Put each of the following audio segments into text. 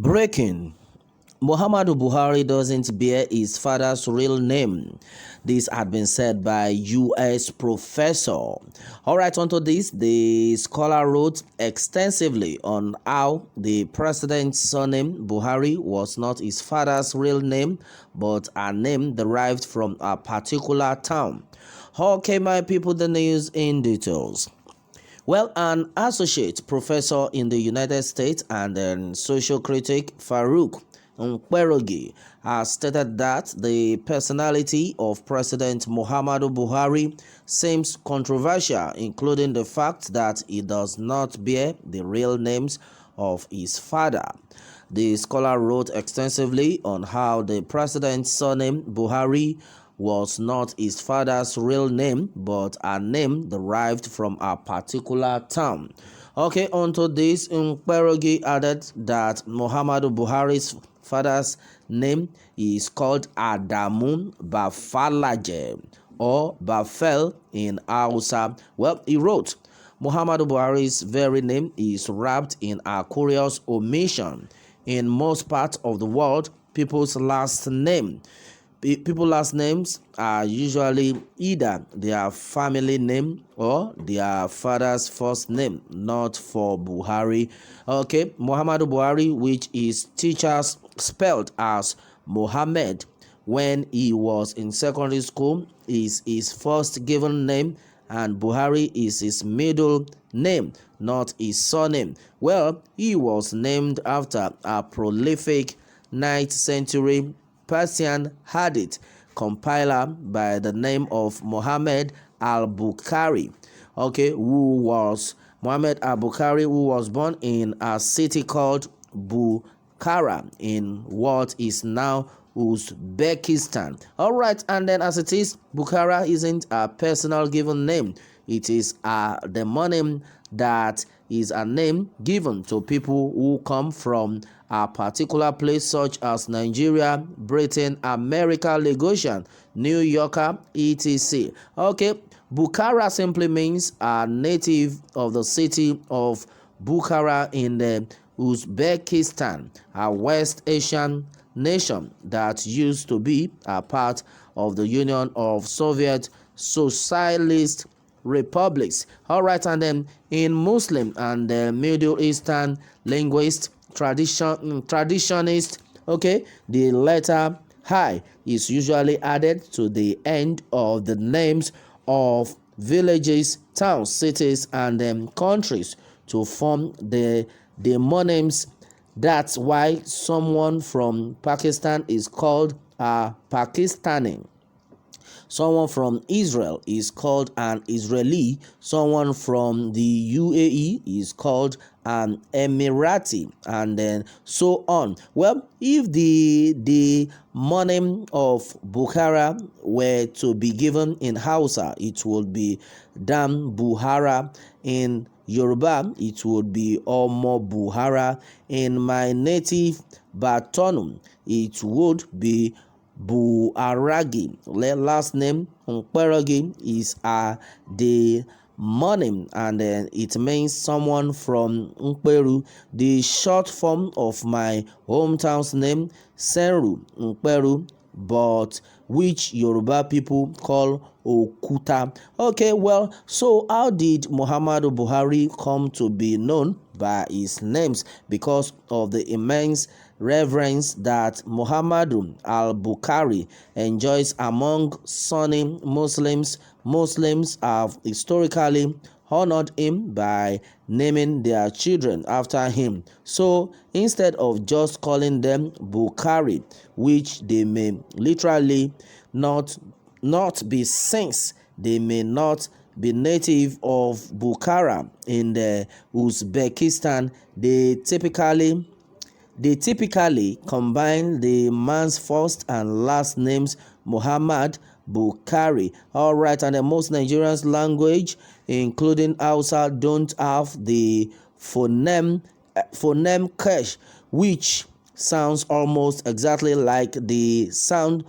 Breaking. Muhammadu Buhari doesn't bear his father's real name. This had been said by U.S. professor. Alright, onto this, the scholar wrote extensively on how the president's surname Buhari was not his father's real name, but a name derived from a particular town. Okay, my people, the news in details. Well, an associate professor in the United States and social critic Farouk Ɓēãr has stated that the personality of President Muhammadu Buhari seems controversial, including the fact that he does not bear the real names of his father. The scholar wrote extensively on how the president's surname Buhari was not his father's real name, but a name derived from a particular town. Okay, onto this, Ɓēãr added that Muhammadu Buhari's father's name is called Adamu Bafalaje or Bafel in Hausa. Well, he wrote, Muhammadu Buhari's very name is wrapped in a curious omission. In most parts of the world, people's last names are usually either their family name or their father's first name, not for Buhari. Okay, Muhammadu Buhari, which his teachers spelled as Mohammed when he was in secondary school, is his first given name, and Buhari is his middle name, not his surname. Well, he was named after a prolific 9th century Persian hadith compiler by the name of Mohammed al-Ɓūhãri, who was born in a city called Bukhara in what is now Uzbekistan. Alright, and then as it is, Bukhara isn't a personal given name. It is a demonym that is a name given to people who come from a particular place such as Nigeria, Britain, America, Lagosian, New Yorker, etc. Okay, Bukhara simply means a native of the city of Bukhara in the Uzbekistan, a West Asian nation that used to be a part of the Union of Soviet Socialist Republics. Alright, and then in Muslim and Middle Eastern linguist traditionist, the letter I is usually added to the end of the names of villages, towns, cities, and countries to form the demoonyms. That's why someone from Pakistan is called a Pakistani. Someone from Israel is called an Israeli. Someone from the UAE is called an Emirati, and then so on. Well, if the monem of Bukhara were to be given in Hausa, it would be Dam Buhara. In Yoruba, it would be Omo Buhara. In my native Batonum, it would be Ɓūhãri. Last name Ɓēãr is the monem, and it means someone from Ɓēãr, the short form of my hometown's name Senru Ɓēãr, but which Yoruba people call Okuta. Okay, well, so how did Muhammadu Buhari come to be known by his names? Because of the immense reverence that Muhammadu al-Ɓūhãri enjoys among Sunni Muslims. Muslims have historically honored him by naming their children after him. So instead of just calling them Ɓūhãri, which they may literally not be, since they may not be native of Bukhara in the Uzbekistan, they typically combine the man's first and last names, Muhammad Ɓūhãri. Alright, and most Nigerians' language, including Hausa, don't have the phoneme cache, which sounds almost exactly like the sound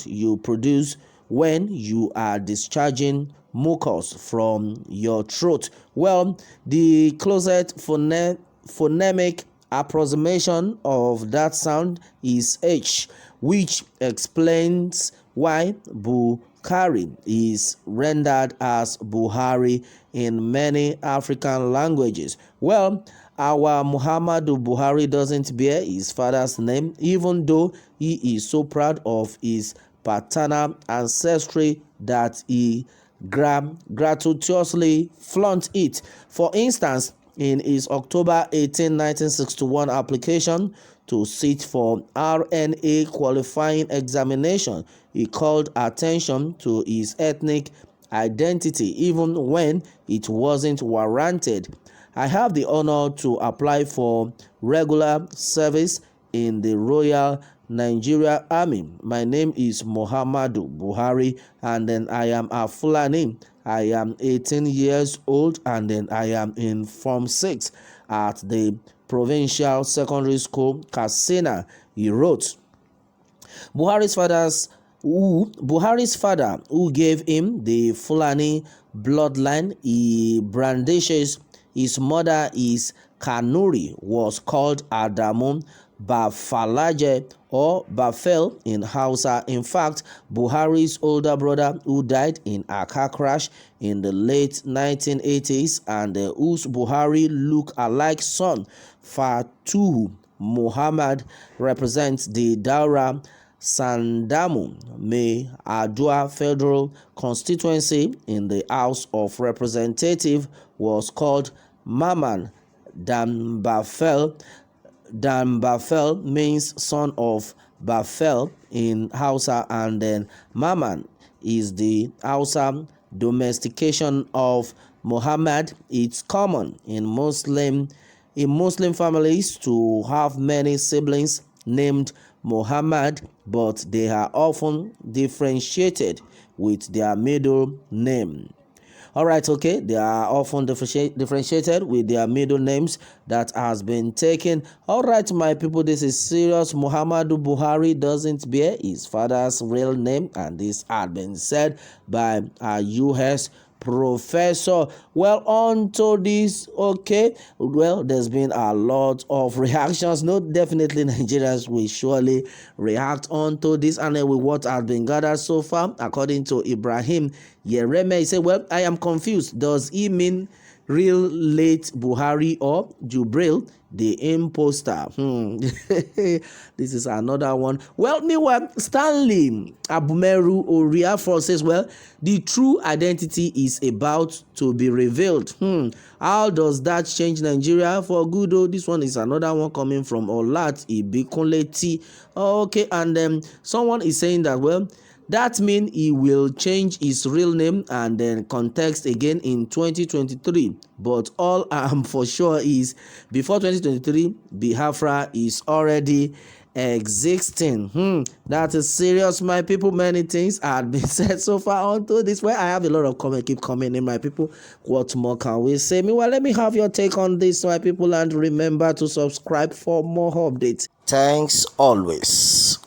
you produce when you are discharging mucus from your throat. Well, the closest phonemic approximation of that sound is H, which explains why Ɓūhãri is rendered as Ɓūhãri in many African languages. Well, our Muhammadu Ɓūhãri doesn't bear his father's name, even though he is so proud of his paternal ancestry that he gratuitously flaunts it. For instance, in his October 18, 1961 application to sit for RNA qualifying examination, he called attention to his ethnic identity even when it wasn't warranted. I have the honor to apply for regular service in the Royal Nigeria Army. My name is Mohammadu Ɓūhãri, and then I am a Fulani. I am 18 years old, and then I am in Form 6 at the Provincial Secondary School, Katsina, he wrote. Ɓūhãri's father, who gave him the Fulani bloodline he brandishes, his mother is Kanuri, was called Adamu Bafalaje or Bafel in Hausa. In fact, Ɓūhãri's older brother, who died in a car crash in the late 1980s and whose Ɓūhãri look-alike son, Fatuhu Mohammed, represents the Daura Sandamu Mai Adua Federal Constituency in the House of Representatives, was called Maman Dambafel. Dambafel means son of Bafel in Hausa, and then Maman is the Hausa domestication of Muhammad. It's common in Muslim families to have many siblings named Muhammad, but they are often differentiated with their middle name. All right, okay, they are often differentiated with their middle names that has been taken. All right, my people, this is serious. Muhammadu Ɓūhãri doesn't bear his father's real name, and this had been said by a U.S. professor. Well, on to this, okay, well, there's been a lot of reactions. No, definitely Nigerians will surely react on to this, and with what has been gathered so far, according to Ibrahim Yereme, he said, well, I am confused. Does he mean real late Ɓūhãri or Jubril the imposter? This is another one. Well, meanwhile, Stanley Abumeru Oriafo says, well, the true identity is about to be revealed. How does that change Nigeria for good? Oh, this one is another one coming from Olat Ibikunleti. Okay, and then someone is saying that, well, that means he will change his real name and then context again in 2023. But all I am for sure is before 2023, Biafra is already existing. That is serious, my people. Many things have been said so far onto this. Where I have a lot of comment, keep coming in, my people. What more can we say? Meanwhile, let me have your take on this, my people, and remember to subscribe for more updates. Thanks always.